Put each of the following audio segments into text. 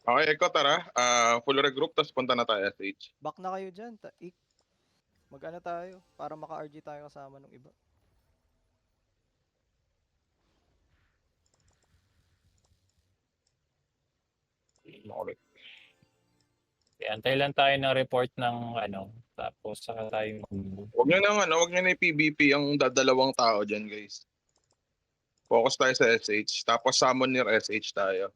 Okay, Eko, tara. Full regroup, tapos punta na tayo SH. Back na kayo dyan. Mag-ano tayo para maka-RG tayo kasama ng iba. Okay. Antay lang tayo ng report ng ano, tapos saka tayo Huwag nyo na yung PvP ang dadalawang tao dyan, guys. Focus tayo sa SH, tapos summon near SH tayo.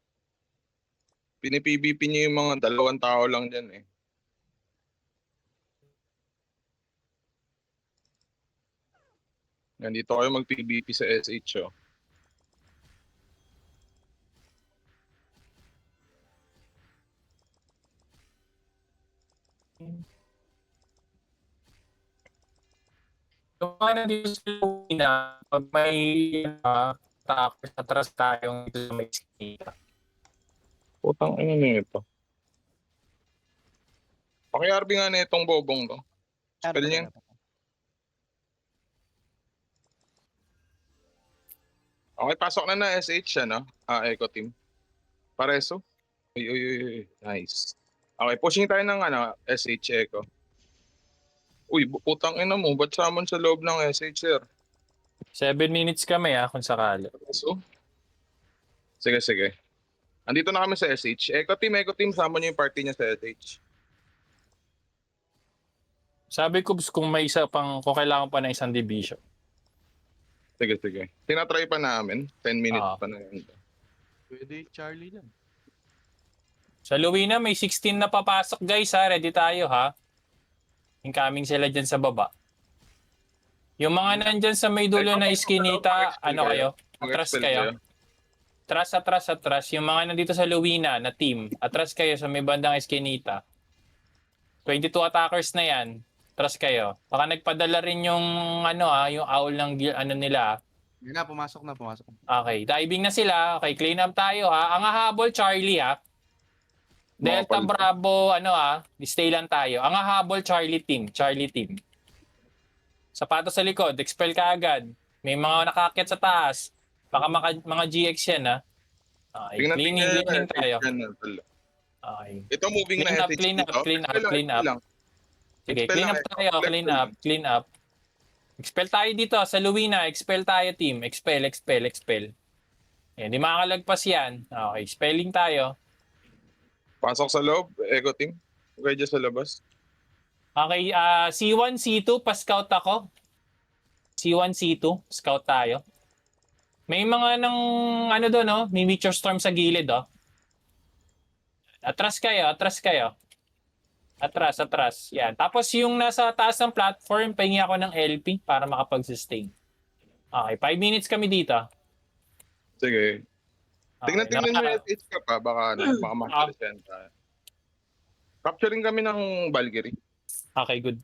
Pini-PvP nyo yung mga dalawang tao lang dyan eh. Nandito kayo mag-PvP sa SH, oh. yung mga nandito sa Luna, pag may tapos atras tayong dito sa may skita. Putang ina nito. Paki-RB nga na itong bobong to. Spell niya. Okay, pasok na SH ano? Eco team. Pareso. Uy. Nice. Okay, pushing tayo ng SH Eco. Uy, putang ina mo. Ba't summon sa loob ng SH, sir? 7 minutes kami kung sakali. So, sige. Andito na kami sa SH. Eco team, summon niyo yung party niya sa SH. Sabi ko kung may isa pang, kung kailangan pa ng isang division. Sige. Tinatry pa namin. 10 minutes pa na yun. Pwede Charlie lang. Sa Luwina, may 16 na papasok guys ha. Ready tayo ha. Incoming sila dyan sa baba. Yung mga nandyan sa may dulo na iskinita, ano kayo? Atras kayo. Atras. Yung mga nandito sa Luwina na team, atras kayo sa may bandang iskinita. 22 attackers na yan. Atras kayo. Baka nagpadala rin yung yung owl ng nila. Yun na, pumasok na. Okay, diving na sila. Okay, clean up tayo ha. Ang hahabol Charlie ha. Delta Bravo, stay lang tayo. Ang hahabol Charlie team. Sapatos sa likod, expel ka agad. May mga nakakit sa taas. Baka mga GX yan ha. Okay, cleaning tayo. Okay. Ito moving na SH dito. Clean up. Sige, clean up. Expel tayo dito sa Luwina. Expel tayo team. Expel. Yan, di makakalagpas yan. Okay, spelling tayo. Pasok sa loob, Eco team. Okay, dyan sa labas. Okay, C1, C2, pa-scout ako. C1, C2, scout tayo. May mga doon, may meteor storm sa gilid, Atras kayo. Atras. Yan. Tapos yung nasa taas ng platform, pahingi ako ng LP para makapag-sustain. Okay, 5 minutes kami dito. Sige. Tingnan mo yung SH ka pa, baka ma-present tayo. Capturing kami ng Valkyrie. Okay, good.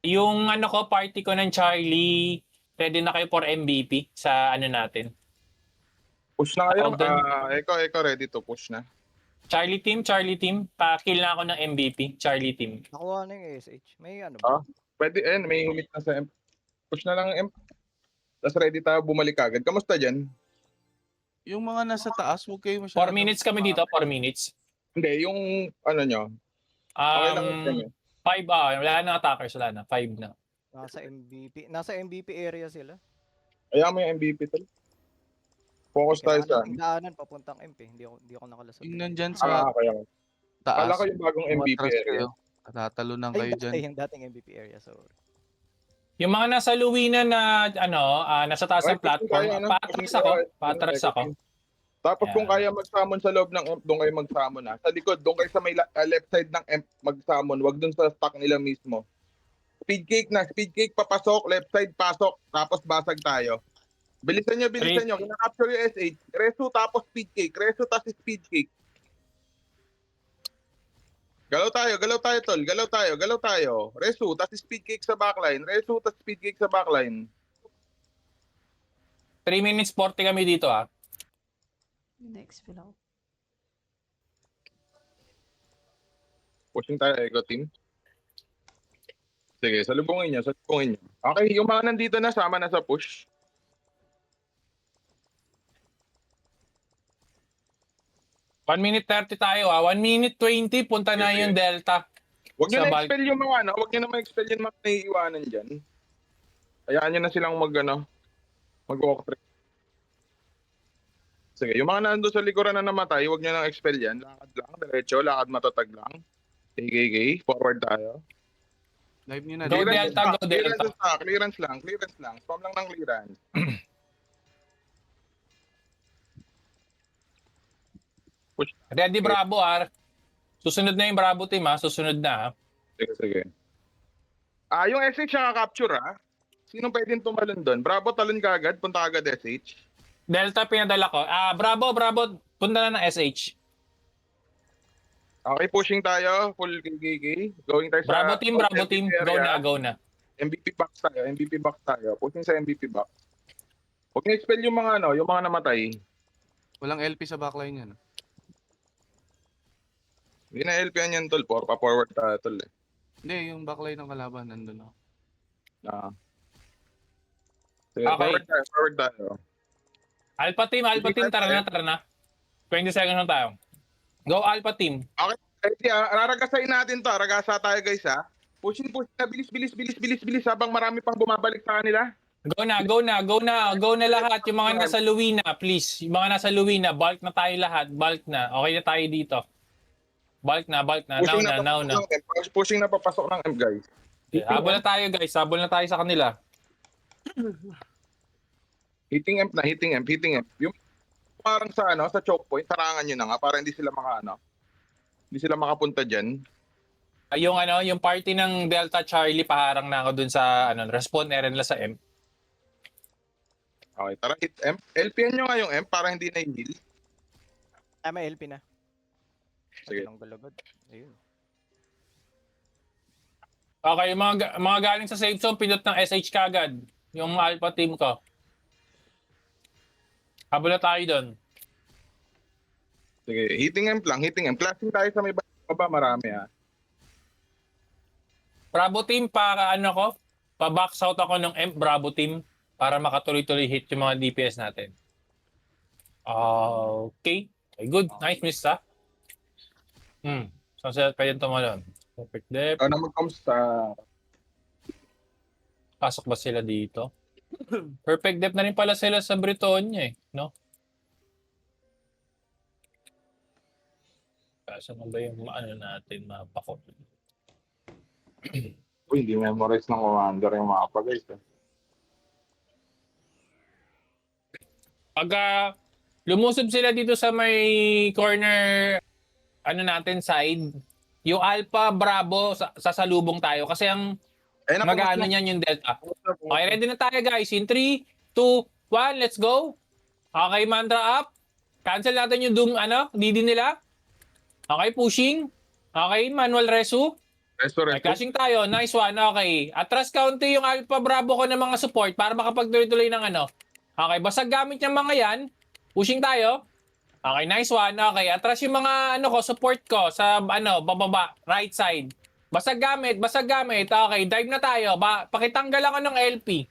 Yung party ko ng Charlie, ready na kayo for MVP sa natin. Push na kayo. Eko ready to push na. Charlie team, pa-kill na ako ng MVP, Charlie team. Nakuha na yung SH. May ba? Pwede, may humit na sa MP. Push na lang ang MP. Tapos ready tayo bumalik agad. Kamusta dyan? Yung mga nasa taas, huwag kayo masyadong... 4 minutes kami dito, 4 minutes. Hindi, yung nyo. Okay lang kami. 5, wala na attackers, wala na. 5 na. Nasa MVP area sila. Ayaw mo yung MVP tol. Focus tayo sa... Ang daanan papuntang MP. Hindi ako nakalasod. Yung nandyan sa kaya. taas. Kala ko yung bagong MVP area. Tatalunan kayo dyan. Yung dating MVP area, sorry. Yung mga nasa Luwina na nasa taas ng platform, patras ako. Tapos kung kaya mag-summon sa loob ng MP, doon kayo mag-summon na. Sa likod, doon kayo sa may left side ng MP mag-summon, wag doon sa stock nila mismo. Speed cake papasok, left side pasok, tapos basag tayo. Bilisan nyo. Kina-capture yung SH. Resu tapos speed cake. Resu tapos speed cake. Galaw tayo, tol. Galaw tayo. Resu, tapos speed cake sa backline. 3 minutes 40 kami dito, Next below. Pushing tayo, Eco team. Sige, salubungin nyo. Okay, yung mga nandito na, sama na sa push. 1 minute 30 tayo 1 minute 20, punta na Okay. yung Delta. Huwag nyo Sa na bal- expel yung mga ano, huwag nyo na ma-expel yung mga naiiwanan dyan. Hayaan nyo na silang mag-walk through. Sige, yung mga nandun sa likuran na namatay, huwag nyo nang expel yan. Lakad lang, diretso, lakad matatag lang. Okay, forward tayo. Live nyo na. Go live nyo Delta, na. go Delta. Clearance lang. Spam lang ng clearance. Push. Ready Bravo Susunod na yung Bravo team susunod na Sige. Yung SH nakaka-capture Sino pwedeng tumalon doon? Bravo, talon ka agad, punta agad SH. Delta pinadala ko. Bravo, punta na ng SH. Okay, pushing tayo, full KKK. Going tayo sa Bravo team, MVP area. go na. MVP box tayo. Pushing sa MVP box. Huwag na expel yung mga yung mga namatay. Walang LP sa backline yan. Hindi na LPN yan, tol. Pa-forward tayo, tol. Hindi, yung backline ng kalaban nandun ako. Sige, Okay. forward tayo. Alpha team, tara na. 20 seconds na tayo. Go Alpha team. Okay, raragasain natin to. Ragasa tayo, guys, Pushing na, bilis habang marami pang bumabalik sa kanila. Go na lahat. Yung mga nasa Luwina, please. Yung mga nasa Luwina, bulk na tayo lahat. Bulk na. Okay na tayo dito. Bulk na. Now na. Pushing na papasok ng M, guys. Habol na tayo, guys. Habol na tayo sa kanila. Hitting M. Yung parang sa choke point, sarangan nyo na nga para hindi sila hindi sila makapunta dyan. Yung party ng Delta Charlie, paharang na ako dun sa respawn area nila sa M. Okay, tara, hit M. LPN nyo nga yung M para hindi na heal. May LP na. Sige. Ang galagad. Ayun. Okay, yung mga galing sa safe zone, pinot ng SH kagad. Yung Alpha team ko. Habol na tayo doon. Sige, hitting M. Classing tayo sa may baba, marami Bravo team, para pa-box out ako ng M Bravo team para makatuloy-tuloy hit yung mga DPS natin. Okay. Good. Nice miss So sila pa yung tumalon. Perfect depth. Ano mag-comes sa... Pasok ba sila dito? Perfect depth na rin pala sila sa Britonia no? Kasi ba yung natin mapako? Uy, hindi memorize ng commander yung mapa, guys. Pag lumusob sila dito sa may corner side, yung Alpha Bravo sasalubong tayo kasi ang mag-ano niyan yung Delta. Okay, ready na tayo guys. In 3, 2, 1, let's go. Okay, mantra up. Cancel natin yung doom DD nila. Okay, pushing. Okay, manual resu. Okay, clashing tayo. Nice one. Okay. Atras county yung Alpha Bravo ko ng mga support para makapagtuloy-tuloy ng Okay, basag gamit yung mga yan. Pushing tayo. Okay, nice one. Okay, atras yung mga support ko sa bababa, right side. Basag gamit. Okay, dive na tayo. Pakitanggal ako ng LP.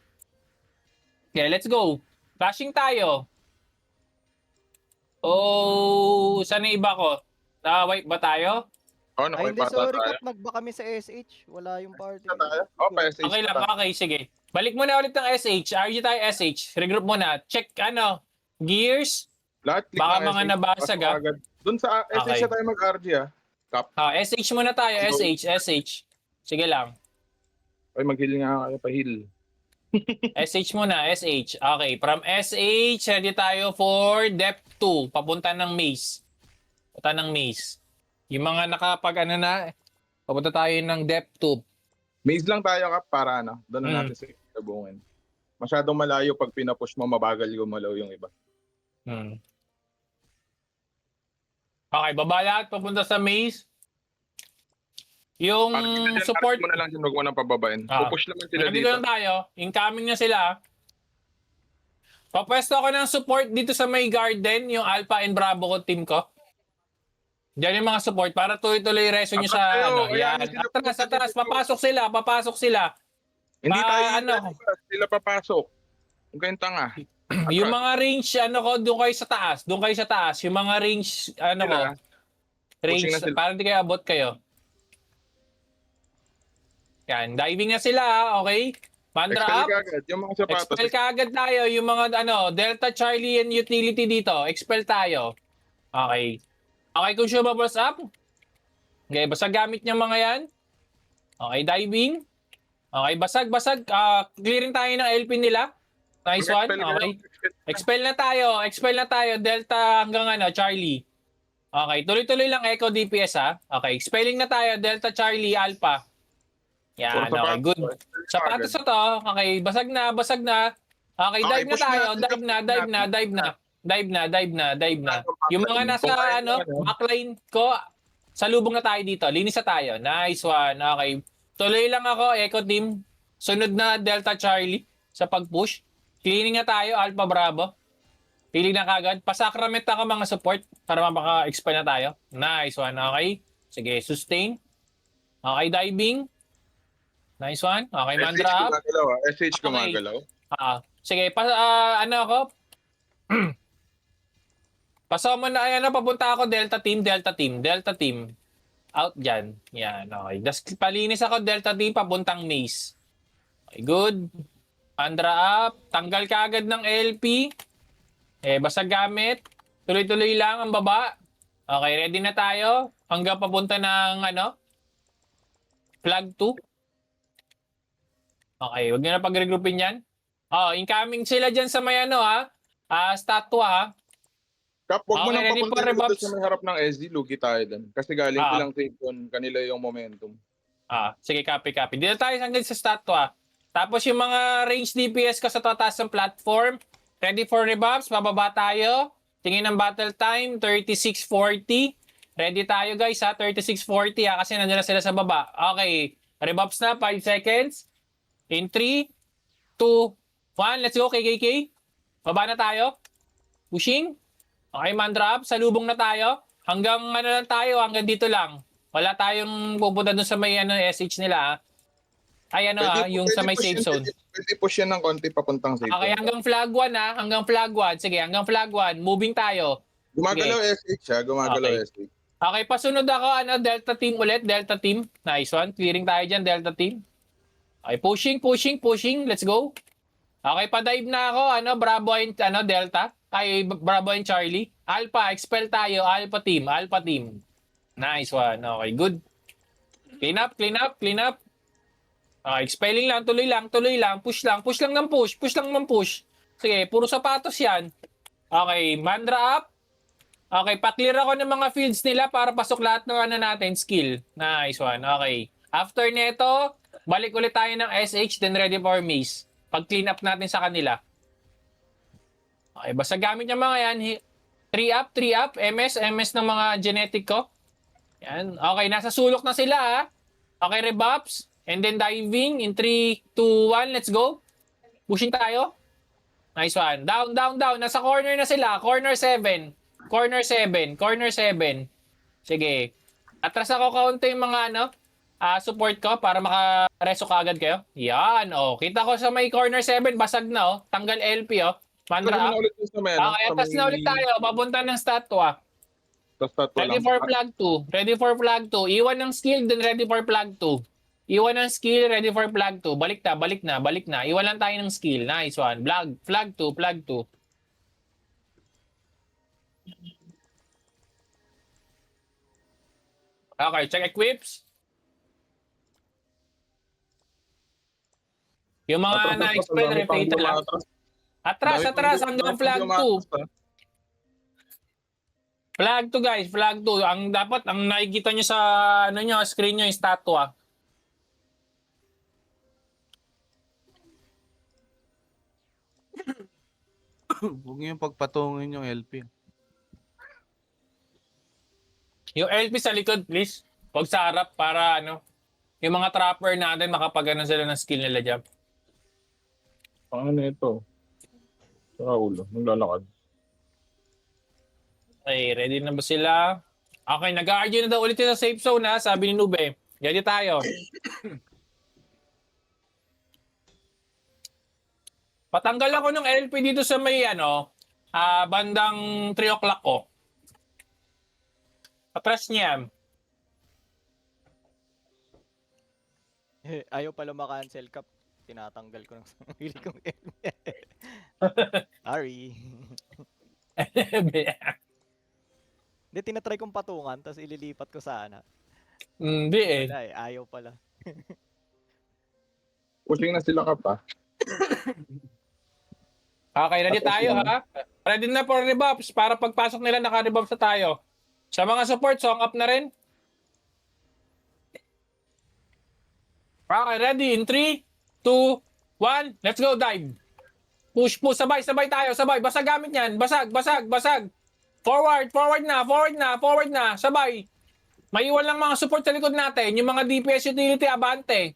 Okay, let's go. Flashing tayo. Saan yung iba ko? Wipe ba tayo? Oh, Ay, hindi, nakipata sorry, tayo. Kat, nagba kami sa SH. Wala yung party. Tayo? Oh, pa SH Okay lang, tayo. okay, sige. Balik muna ulit ng SH. RG tayo SH. Regroup muna. Check, gears. Lahat click Baka ng mga SH, nabasag, pasok agad. Doon sa SH Okay. na tayo mag-RG, SH muna tayo, SH. Sige lang. Ay, mag-heal nga kayo, pa-heal. SH muna, SH. Okay, from SH, ready tayo for depth 2. Papunta ng maze. Yung mga papunta tayo ng depth 2. Maze lang tayo, Kap, para doon na natin sa kabungin. Masyadong malayo pag pinapush mo, mabagal gumalaw yung iba. Okay, baba lahat, papunta sa maze. Yung support, mo na lang, huwag mo nang pababain. Pupush naman sila nandito dito. lang tayo. Incoming na sila. Papwesto ako ng support dito sa may garden, yung Alpha and Bravo ko team ko. Diyan yung mga support para tuloy-tuloy reso nyo sa yan. Atras, papasok sila. Hindi tayo ano? sila papasok. Huwag kayong tanga. Yung mga range, ano ko, doon kayo sa taas. Doon kayo sa taas. Yung mga range, ano ko, Sila, range, pushing na sila. parang di kayo abot kayo. Yan, diving na sila, okay? Mandra expel up. ka agad. Yung mga sapatos. Expel ka agad tayo. Yung mga, ano, Delta, Charlie, and Utility dito. Expel tayo. Okay. Okay, consumables up. Okay, basag gamit niya mga yan. Okay, diving. Okay, basag. Clearing tayo ng LP nila. Nice one. Mag-expel kayo. Okay. Expel na tayo. Expel na tayo. Delta hanggang ano, Charlie. Okay, tuloy-tuloy lang Echo DPS ha. Okay, spelling na tayo. Delta, Charlie, Alpha. Yan, Puro okay, sapatos. good. Expel ka Sapatos agad. na to. Okay, basag na. Okay, Okay, dive na push tayo. natin, Dive na. Yung mga nasa ano, backline ko, salubong na tayo dito. Linis na tayo. Nice one. Okay. Tuloy lang ako, Echo Team. Sunod na Delta Charlie sa pag-push. Cleaning na tayo, Alpha Bravo. Pili na kagad. Pasacrament ako mga support para maka-expand na tayo. Nice one. Okay. Sige, sustain. Okay, diving. Nice one. Okay, SH mandra up. gumagalaw ah. SH Okay. gumagalaw. Sige, ano ako? Pasama na, ano, papunta ako Delta Team. Out dyan. Yan, okay. Das, palinis ako Delta Team, papuntang Maze. Okay, good. Andra up. Tanggal ka agad ng LP. Basta gamit. Tuloy-tuloy lang ang baba. Okay, ready na tayo. Hanggang papunta ng, ano, flag 2. Okay, huwag nyo na pag-regroupin yan. Oh, incoming sila dyan sa may ano ha. Statua ha. Kap, huwag mo Okay, nang ready for papunta rebuffs? dito sa may harap ng SD, lugi tayo dun. Kasi galing Ah. silang safe yun, kanila yung momentum. Sige, copy. Dito tayo hanggang sa statua. Tapos yung mga range DPS ko sa tataas ng platform. Ready for rebuffs? Bababa tayo. Tingin ng battle time, 36:40. Ready tayo guys ha, 36:40 ha, kasi nandiyan na sila sa baba. Okay, rebuffs na, 5 seconds. In 3, 2, 1, let's go KKK. Baba na tayo. Pushing. Okay, man drop. Salubong na tayo. Hanggang ano lang tayo, hanggang dito lang. Wala tayong pupunta dun sa may ano, SH nila. Ay ano yung sa may push safe yan, zone. Pwede push yan ng konti papuntang safe Okay, zone. hanggang flag 1 hanggang flag 1. Sige, hanggang flag 1. Moving tayo. Gumagalaw SH ha, gumagalaw Okay. SH. Okay, pasunod ako, ano, Delta Team ulit. Delta Team. Nice one. Clearing tayo dyan, Delta Team. Okay, pushing. Let's go. Okay, pa-dive na ako. Ano, Bravo and, ano, Delta. Bravo and Charlie. Alpha, expel tayo. Alpha Team. Nice one. Okay, good. Clean up. Okay, expelling lang. Tuloy lang. Push lang ng push. Sige, puro sapatos yan. Okay, mandra up. Okay, pa-clear ako ng mga fields nila para pasok lahat ng ano natin, skill. Nice one. Okay. After neto, balik ulit tayo ng SH, then ready for maze. Pag-clean up natin sa kanila. Okay, basta gamit niya mga yan. 3 up, MS ng mga genetic ko. Yan. Okay, nasa sulok na sila ha. Okay, rebuffs. And then diving in 3, 2, 1. Let's go. Pushing tayo. Nice one. Down. Nasa corner na sila. Corner 7. Sige. Atras ako kaunti yung mga ano, support ko para maka-reso ka agad kayo. Yan, oh. Kita ko sa may corner 7, basag na, oh. Tanggal LP, oh. Mandra up. Ulit sa may, ano, Okay, sa atras may- na ulit tayo. Papunta ng statua. sa statua Ready lang. for flag 2. Iwan ng skill, then ready for flag 2. Iwan ng skill, ready for flag 2. Balik na. Iwan lang tayo ng skill. Nice one. Flag 2. Okay, check equips. Yung mga na-expel, repeat lang. Atras hanggang flag 2. Flag 2 guys, flag 2. Ang dapat, ang nakikita nyo sa ano nyo, screen nyo, yung statua. Huwag niyo yung pagpatungin yung LP. Yung LP sa likod, please. Huwag sa harap para ano, yung mga trapper natin makapagano sila ng skill nila dyan. Ano ito? Sa ulo, naglalakad. Okay, ready na ba sila? Okay, nag-argue na daw ulit sa safe zone ha, sabi ni Nube. Ready tayo. Patanggal ako ng LP dito sa may bandang 3 o'clock ko. Patras niya. Ayaw pala makancel Kap. Tinatanggal ko ng sarili kong Sorry. Hindi, tinatry kong patungan, tapos ililipat ko sana. Hindi eh. Wala eh, ayaw pala. Pushing na sila ka pa. Okay, ready tayo ha? Ready na for rebuffs para pagpasok nila naka-rebuffs na tayo. Sa mga support, song up na rin. Okay, ready? In 3, 2, 1, let's go dive. Push, sabay tayo, sabay. Basag gamit yan. Basag. Forward na. Sabay. May iwan lang mga support sa likod natin. Yung mga DPS utility, abante.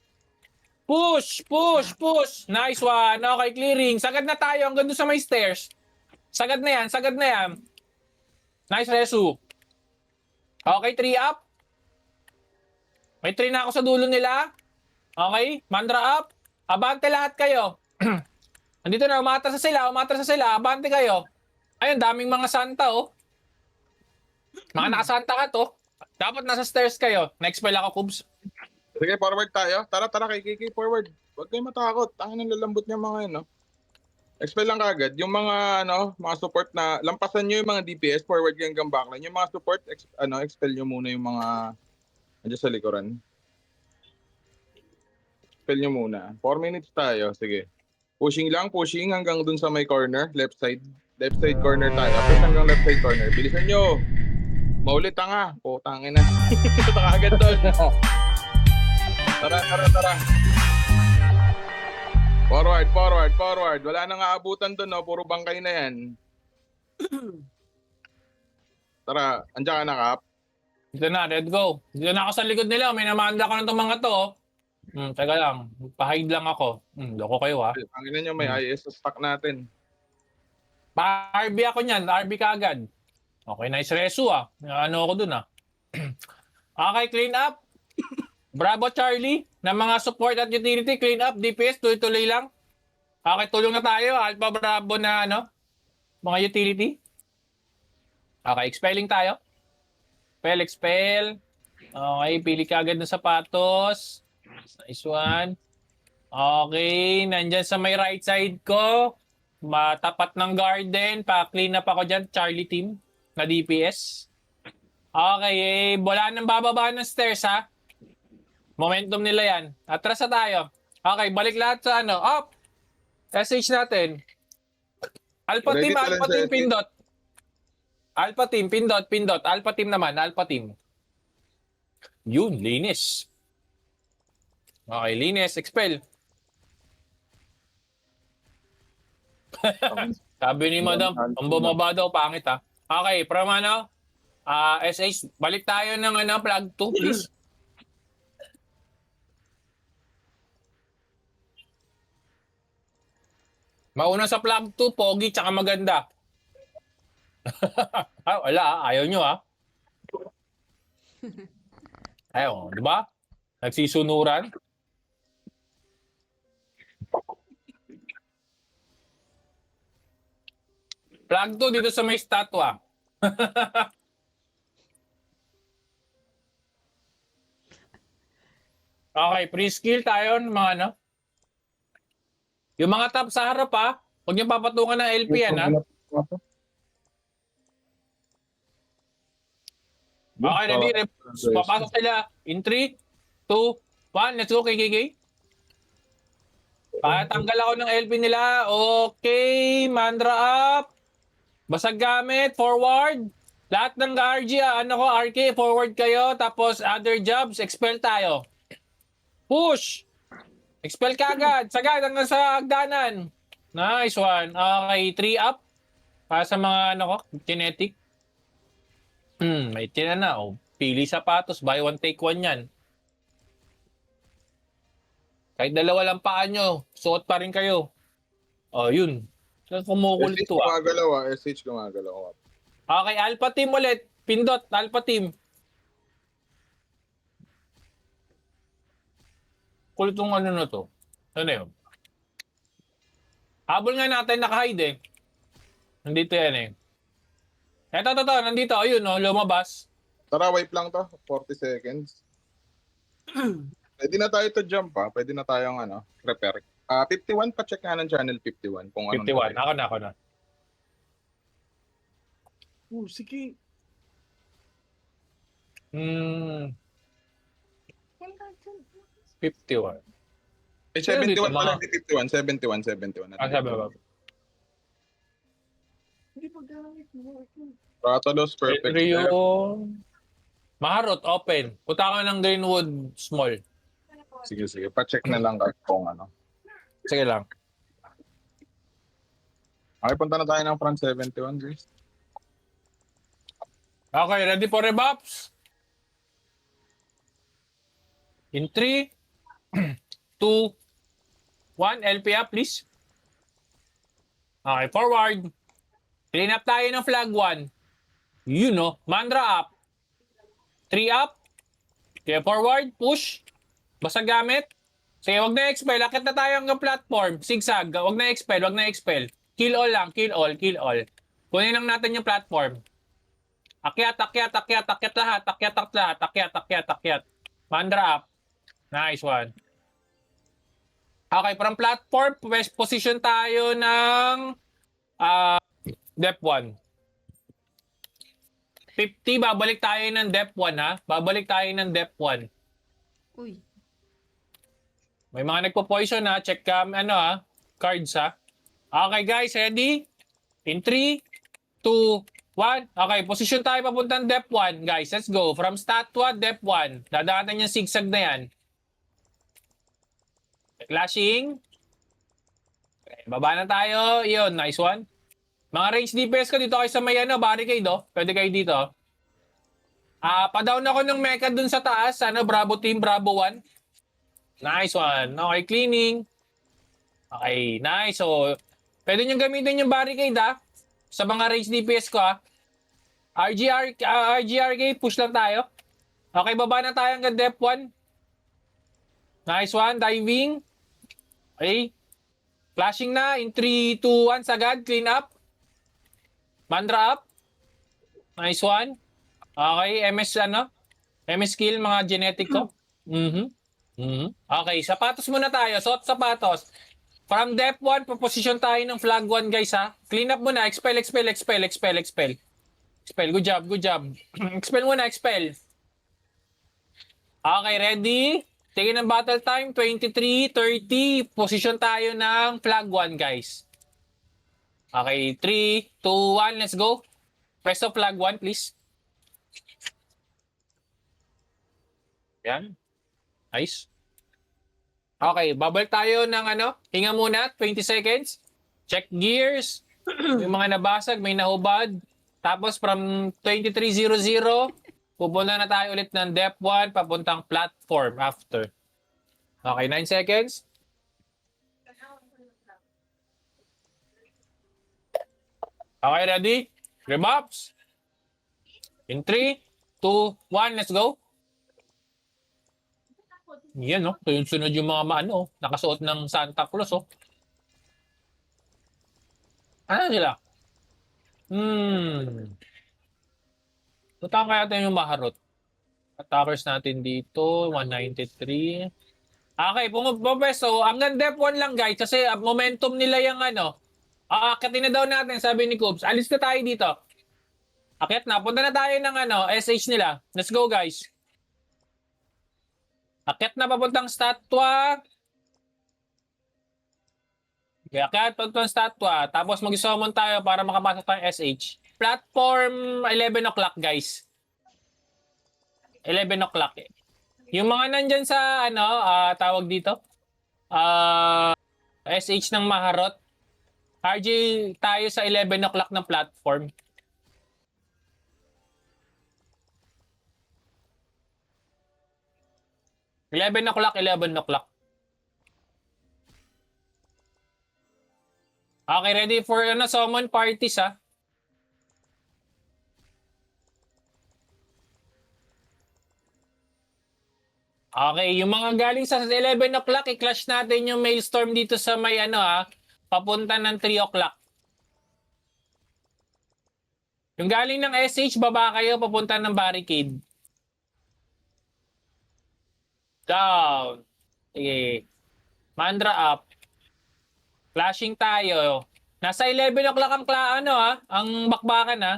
Push. Nice one. Okay, clearing. Sagad na tayo hanggang doon sa may stairs. Sagad na yan. Nice resu. Okay, 3 up. May 3 na ako sa dulo nila. Okay, mandra up. Abante lahat kayo. Andito na, umatras sa sila. Abante kayo. Ayun, daming mga santa, oh. Mga nakasanta ka to. Dapat nasa stairs kayo. Next spell ako, Kubs. Sige, forward tayo. Tara, kay Kiki, forward. Huwag kayo matakot. Tangin ng lalambot niya mga yun, no? Expel lang kagad. Yung mga, mga support na, lampasan nyo yung mga DPS, forward kayo hanggang backline. Yung mga support, expel nyo muna yung mga, andyan sa likuran. Expel nyo muna. 4 minutes tayo. Sige. Pushing hanggang dun sa may corner, left side. Left side corner tayo. Push hanggang left side corner. Bilisan nyo. Maulit nga. Putangin na. Ito agad doon. Tara. Forward. Wala nang aabutan doon, no? Puro bangkay na yan. Tara, andiyan ka na, Kap. Dito na, let's go. Dito na ako sa likod nila. May namanda ko ng itong mga to, oh. Teka lang. Pa-hide lang ako. Loko kayo, ha. Ang ina nyo, may IS sa stock natin. Pa-RB ako niyan. RB ka agad. Okay, nice resu, ah. Ano ako dun, ah. Okay, clean up. Bravo, Charlie. Na mga support at utility, clean up. DPS, tuloy-tuloy lang. Okay, tulong na tayo. Alpha Bravo na, mga utility. Okay, expelling tayo. Expel. Okay, pili ka agad ng sapatos. Nice one. Okay, nandyan sa may right side ko. Matapat ng garden. Pa-clean up ako dyan, Charlie team na DPS. Okay, wala nang bababa ng stairs, ha? Momentum nila yan. Atras na tayo. Okay, balik lahat sa up. SH natin. Alpha Ready team, to Alpha lang sa team, SH. pindot. Alpha team, pindot. Alpha team naman, Alpha team. Yun, linis. Okay, linis, expel. Sabi ni Madam, ang bumaba daw, pangit, ha. Okay, from SH, balik tayo ng plug 2, please. Mauna sa plug 2, pogi, tsaka maganda. Wala, ayaw nyo, ha? Ayaw, di ba? Nagsisunuran. Plug 2 dito sa may statwa. Okay, pre-skill tayo ng mga Yung mga top sa harap, ha? Huwag niyo papatungan ng LP yan, ha? Okay, ready? Papasok sila. In 3, 2, 1. Let's go, KKK. Tanggal ako ng LP nila. Okay, mandra up. Basag gamit, forward. Lahat ng RG, RK, forward kayo. Tapos other jobs, expel tayo. Push. Expel ka agad. Sagad hanggang sa hagdanan. Nice one. Okay, 3 up. Para sa mga kinetic. May tina na. Pili sapatos. Buy one, take one yan. Kahit dalawa lang paa nyo, suot pa rin kayo. Yun. Kumukulit SH to, gumagalaw, SH gumagalaw. Okay, Alpha Team ulit. Pindot, Alpha Team. Kulit tong na to. Ano yun? Habol nga natin, naka-hide eh. Nandito yan eh. Eto, nandito. Ayun, oh, lumabas. Tara, wipe lang to. 40 seconds. Pwede na tayo to jump ha. Pwede na tayong prepare. 51 pa check nga ng channel 51 kung anong 51. nangyari. Ako na. Oh, sige. Hmm. 51. Eh, Pero 71 dito, pala, mga- 51. 71. Sabi ba? Ratalos, perfect. Rio. Maharot, open. Punta ka ng Greenwood, small. Sige. Pa-check na lang kung ano. Sige lang. Okay, punta na tayo ng front 71, guys. Okay, ready for rebuffs? In 3, 2, 1, LP up, please. Okay, forward. Clean up tayo ng flag 1. You know, Mandra up. 3 up. Okay, forward, push. Basta gamit. Sige, wag na expel. Akit na tayo hanggang platform. Zigzag. Wag na expel. Kill all lang. Kill all. Kunin lang natin yung platform. Akyat lahat. Mandra up. Nice one. Okay, from platform, position tayo ng depth 1. 50, babalik tayo ng depth 1 ha. Babalik tayo ng depth 1. Uy. May mga nagpo-poison ha. Check cards ha. Okay guys, ready? In 3, 2, 1. Okay, position tayo papuntang depth 1. Guys, let's go. From statwa, depth 1. Dadaan natin yung zigzag na yan. Clashing. Okay, baba na tayo. Yun, nice one. Mga range DPS ko dito kayo sa may barricade oh. Pwede kayo dito. Pa-down ako ng mecha dun sa taas. Bravo team, Bravo 1. Nice one. Okay, cleaning. Okay, nice. So, pwede nyo gamitin yung barricade sa mga range DPS ko RGRK, push lang tayo. Okay, baba na tayo hanggang depth 1. Nice one, diving. Okay. Flashing na in 3, 2, 1 sagad, clean up. Mandra up. Nice one. Okay, MS skill, mga genetic ko. Okay, sapatos muna tayo. Suot sapatos. From depth 1, position tayo ng flag 1, guys ha. Clean up muna. Expel. Good job. Expel muna. Okay, ready? Tingin ng battle time, 23:30. Position tayo ng flag 1, guys. Okay, 3, 2, 1, let's go. Press of flag 1, please. Yan. Nice. Okay, babalik tayo ng hinga muna, 20 seconds. Check gears. Yung mga nabasag, may nahubad. Tapos from 23:00, pupunta na tayo ulit ng depth 1, papuntang platform after. Okay, 9 seconds. Okay, ready? Rebuffs. In 3, 2, 1, let's go. Yan, no? Ito yung sunod yung mga nakasuot ng Santa Claus, oh. Ano sila? Punta kaya tayo yung maharot. Attackers natin dito, 193. Okay, pumapwesto. Hanggang depth 1 lang, guys. Kasi momentum nila yung Akitin na daw natin, sabi ni Coops. Alis na tayo dito. Akit na. Punta na tayo ng SH nila. Let's go, guys. Akit na papuntang statwa. Okay, akit papuntang statwa. Tapos mag-summon tayo para makapasok tayong SH. Platform 11 o'clock, guys. 11 o'clock eh. Yung mga nandyan sa tawag dito. SH ng Maharot. RJ tayo sa 11 o'clock ng platform. Eleven o'clock. Okay, ready for summon parties ha. Okay, yung mga galing sa 11 o'clock, i-clash natin yung Maelstrom dito sa may papunta ng 3 o'clock. Yung galing ng SH, baba kayo, papunta ng barricade. Down. Sige. Mandra up. Flashing tayo. Nasa 11 o'clock ang ang bakbakan ha.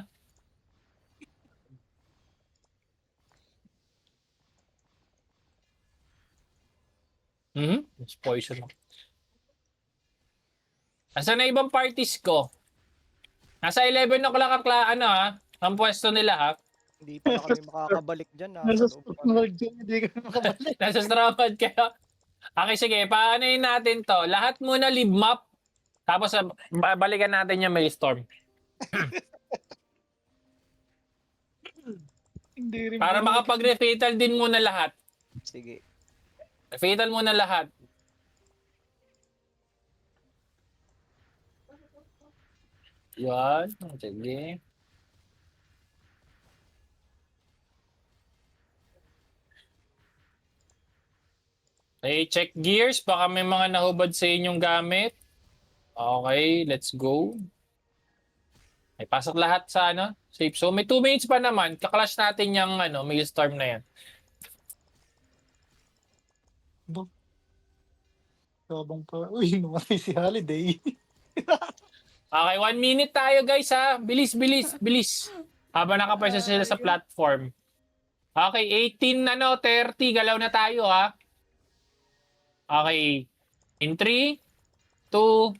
It's poison. Nasa na ibang parties ko? Nasa 11 o'clock ang pwesto nila ha. Hindi pa na kami makakabalik dyan. Nasa Loob stock kami. mode dyan, hindi ka makabalik. Nasa Stromad kayo. Okay, sige. Paano natin to? Lahat muna leave map. Tapos balikan natin yung Maelstrom. Hindi rin. Para makapag-refatal din muna lahat. Sige. Refatal muna lahat. Yan. Sige. Okay, check gears. Baka may mga nahubad sa inyong gamit. Okay, let's go. Ay, pasok lahat sa safe. So, may 2 minutes pa naman. Kaklash natin yung Maelstrom na yan. Sabang pa. Uy, namatay si Holiday. Okay, 1 minute tayo guys ha. Bilis, bilis, bilis. Habang nakapwesto sila sa platform. Okay, 18, 30. Galaw na tayo ha. Okay. In 3, 2,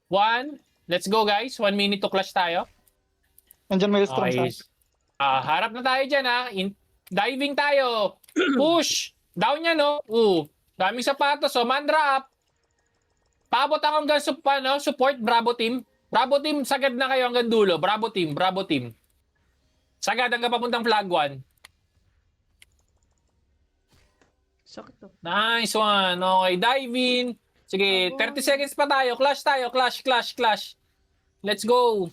1. Let's go guys. 1 minute to clash tayo. Nandyan may strong Okay. Harap na tayo dyan ha. Diving tayo. Push. Down yan no. Daming sapatos. So, mandra up. Paabot ako hanggang support. Bravo team. Bravo team, sagad na kayo hanggang dulo. Bravo team, bravo team. Sagad hanggang papuntang flag 1. Sakit to. Nice one. Okay, dive in. Sige, 30 seconds pa tayo. Clash tayo. Clash, clash, clash. Let's go.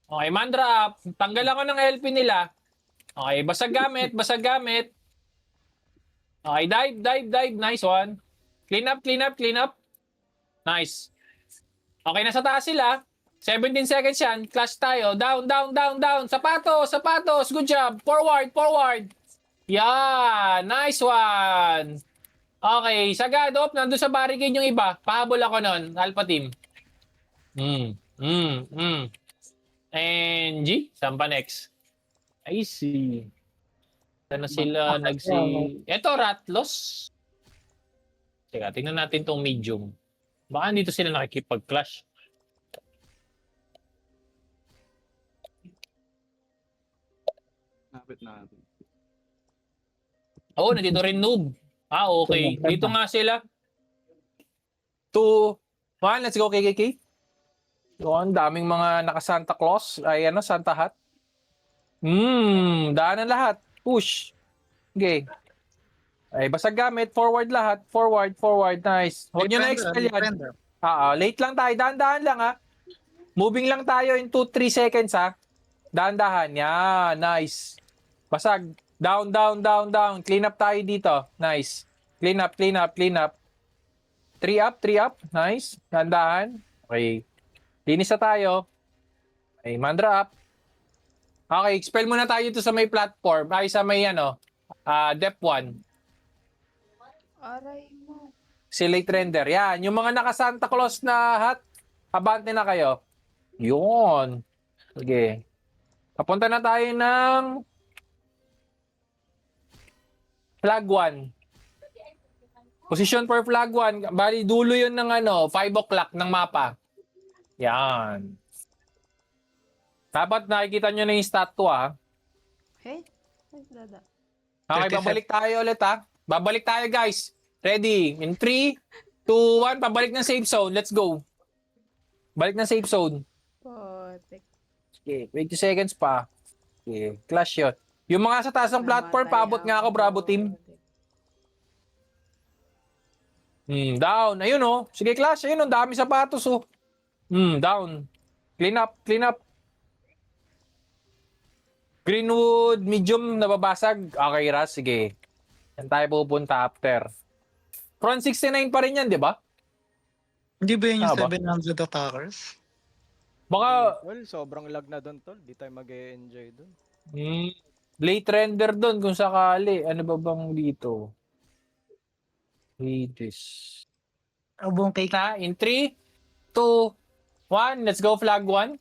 Okay, mandra up. Tanggal ako ng LP nila. Okay, basag gamit, basag gamit. Okay, dive, dive, dive. Nice one. Clean up, clean up, clean up. Nice. Okay, nasa taas sila. 17 seconds yan. Clash tayo. Down, down, down, down. Sapatos, sapatos. Good job. Forward, forward. Yeah, nice one. Okay, sagad. Nandun sa barricade yung iba. Pahabol ako nun. Alpha team. And G, saan pa next? I see. Saan na sila Ito, Ratlos. Teka, tingnan natin tong medium. Baka dito sila nakikipag-clash. Napit natin. Oo, nandito rin noob. Okay. Dito nga sila. 2, 1, let's go KKK. Yun, daming mga naka-Santa Claus. Ay, Santa Hat. Daanan lahat. Push. Okay. Ay, basag gamit. Forward lahat. Forward, forward. Nice. Huwag nyo na expel yan. Late lang tayo. Dahan-dahan lang ha. Moving lang tayo in 2-3 seconds ha. Dahan-dahan. Yan. Nice. Basag. Down, down, down, down. Clean up tayo dito. Nice. Clean up, clean up, clean up. 3 up, 3 up. Nice. Dahan-dahan. Okay. Linis na tayo. Okay, mandra up. Okay, expel muna tayo dito sa may platform. Ay, sa may depth 1. Aray mo. Si late render. Yan. Yung mga naka-Santa Claus na hat, abante na kayo. Yun. Okay. Papunta na tayo ng flag 1. Position for flag 1. Bali, dulo yun ng 5 o'clock ng mapa. Yan. Dapat nakikita nyo na yung stat 2 ha. Hey? Ay, dada. Okay, 37. babalik tayo ulit ha. Babalik tayo guys. Ready? In 3, 2, 1. Pabalik ng safe zone. Let's go. Balik ng safe zone. Potek. Okay, 20 seconds pa. Okay, clash yun. Yung mga sa taas ng platform, Namatay paabot nga ako, ang Bravo team. Potek. Down. Ayun oh. Sige, clash. Ayun oh. Dami sapatos oh. Down. Clean up, clean up. Greenwood, medium, nababasag. Okay, Ras. Sige. Yan tayo pupunta after. Front 69 pa rin yan, di ba? Hindi ba yun yung Ah, ba? 700 attackers? Baka, Tol, sobrang lag na doon, tol. Di tayo mag-e-enjoy doon. late render doon kung sakali. Ano ba bang dito? Hades. Abong cake. Na, in 3, 2, 1, let's go flag 1.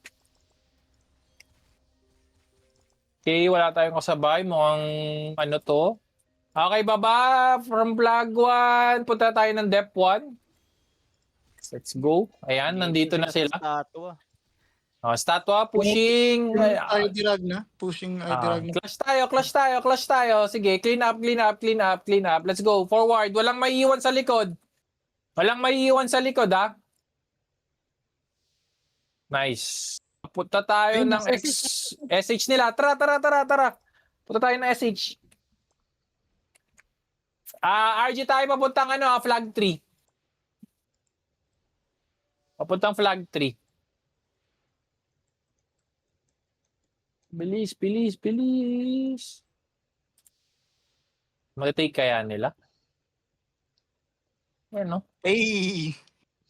Okay, wala tayong kasabay. Mukhang ano to. Okay, baba from flag 1. Punta tayo ng depth 1. Let's go. Ayan, nandito na sila. Statua. Oh, statwa, pushing. ID Ragna. Pushing ID Ragna. Clash tayo. Sige, clean up. Let's go. Forward. Walang maiiwan sa likod. Ha? Nice. Punta tayo Ayun, ng SH nila. Tara. Punta tayo ng SH. RG tayo papuntang flag 3. Papuntang flag 3. Bilis. Mag-take kaya nila? Ayan, no? Hey!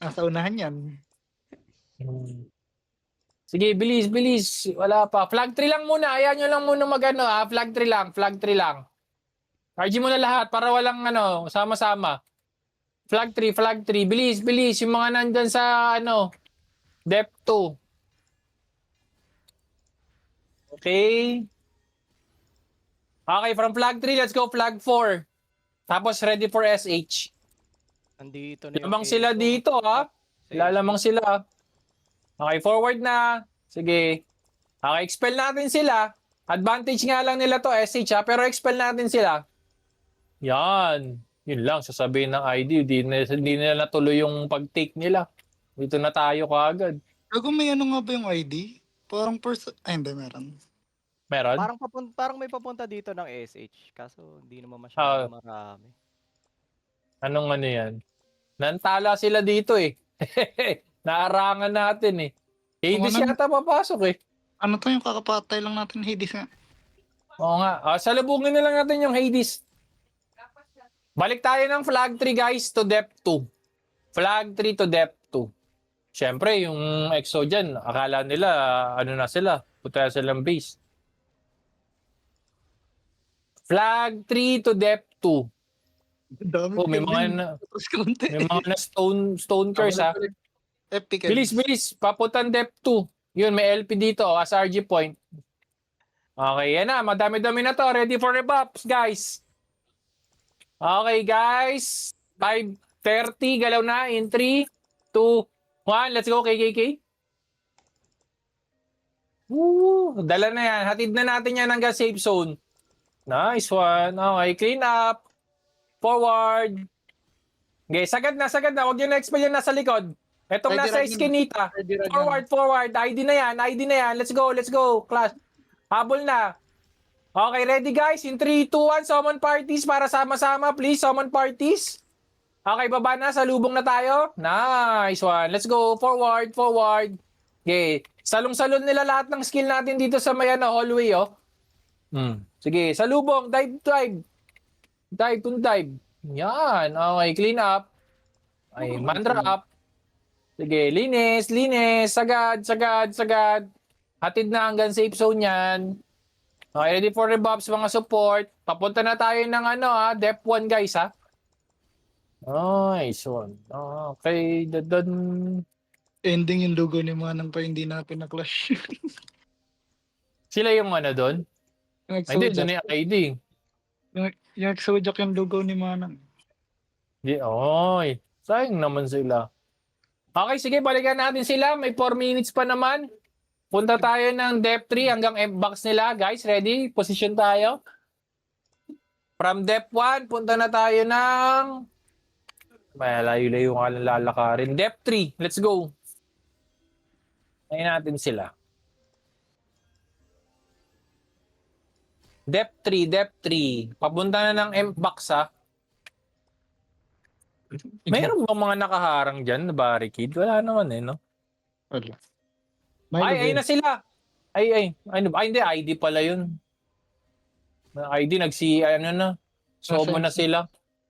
Nasa unahan yan. Sige, bilis. Wala pa. Flag 3 lang muna. Ayan nyo lang muna Flag 3 lang. RG mo na lahat para walang sama-sama. Flag 3. Bilis. Yung mga nandyan sa depth 2. Okay, from flag 3, let's go flag 4. Tapos ready for SH. Nandito na yung Lamang sila Keiko. dito, ha? Lalamang sila. Okay, forward na. Sige. Okay, expel natin sila. Advantage nga lang nila to, SH, ha? Pero expel natin sila. Yan. Yun lang, sasabihin ng ID. Hindi nila natuloy yung pag-take nila. Dito na tayo kaagad. Gago, may ano nga ba yung ID? Parang ay, hindi, meron. Meron? Parang may papunta dito ng SH. Kaso hindi naman masyadong marami. Anong yan? Nantala sila dito eh. Naarangan natin eh. Hades yata papasok eh. Ano to yung kakapatay lang natin, Hades nga. Oo nga. Salubungin na lang natin yung Hades. Balik tayo ng flag 3 guys to depth 2. Flag 3 to depth 2. Siyempre yung EXO dyan, akala nila na sila. Punta silang base. Flag 3 to depth 2. Dami Oh, may mga na stone curse ha. Epic. Bilis. Papuntang depth 2. Yun, may LP dito as RG point. Okay, yan na. Madami-dami na to. Ready for rebuffs, guys. Okay, guys. 5:30. Galaw na in 3, 2, 1. Let's go, KKK. Woo! Dala na yan. Hatid na natin yan hanggang safe zone. Nice one. Okay, clean up. Forward. Okay, sagad na. Huwag nyo na-expel yan nasa likod. Etong Ready, nasa ready. eskinita. Ready. Forward. ID na yan. Let's go. Class. Habol na. Okay, ready guys? In 3, 2, 1, summon parties para sama-sama. Please, summon parties. Okay, baba na. Salubong na tayo. Nice one. Let's go. Forward. Okay. Salong-salon nila lahat ng skill natin dito sa may hallway, oh. Sige, salubong. Dive. Dive. Yan. Okay, clean up. Ay, mantra up. Sige, linis. Sagad. Hatid na hanggang safe zone yan. Okay, ready for rebuffs, mga support. Papunta na tayo ng depth 1 guys, ha. Nice one. Okay, Ending yung logo ni Manang pa hindi na pinaklush. sila yung doon? Yung Ay, hindi, Exojak. doon yung ID. Yung Exojak yung logo ni Manang. Di, oy. Sayang naman sila. Okay, sige, balikan natin sila. May 4 minutes pa naman. Punta tayo ng depth 3 hanggang F-box nila. Guys, ready? Position tayo. From depth 1, punta na tayo ng... May layo-layo nga lang lalakarin. Depth 3, let's go. Ngayon natin sila. Depth 3. Papunta na ng M-box, ha? Mayroon bang mga nakaharang dyan na barricade? Wala naman no? Wala. Ay na sila. Ay, hindi, ID pala yun. ID, Somo na sila.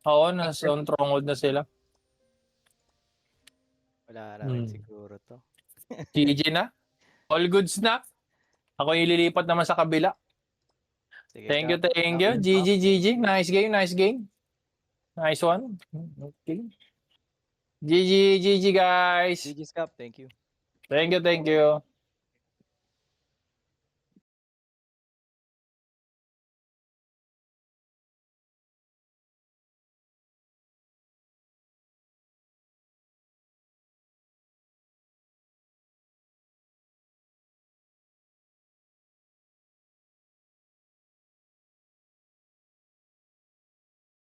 Oo, nasa stronghold na sila. Wala na rin Hmm. siguro to. GG na. All goods na. Ako yung lilipat naman sa kabila. Sige, Thank you, Cap. thank you. Cap. GG, GG. Nice game, nice game. Nice one. Okay. GG, GG guys. GG's Cap, thank you. Thank you, thank you.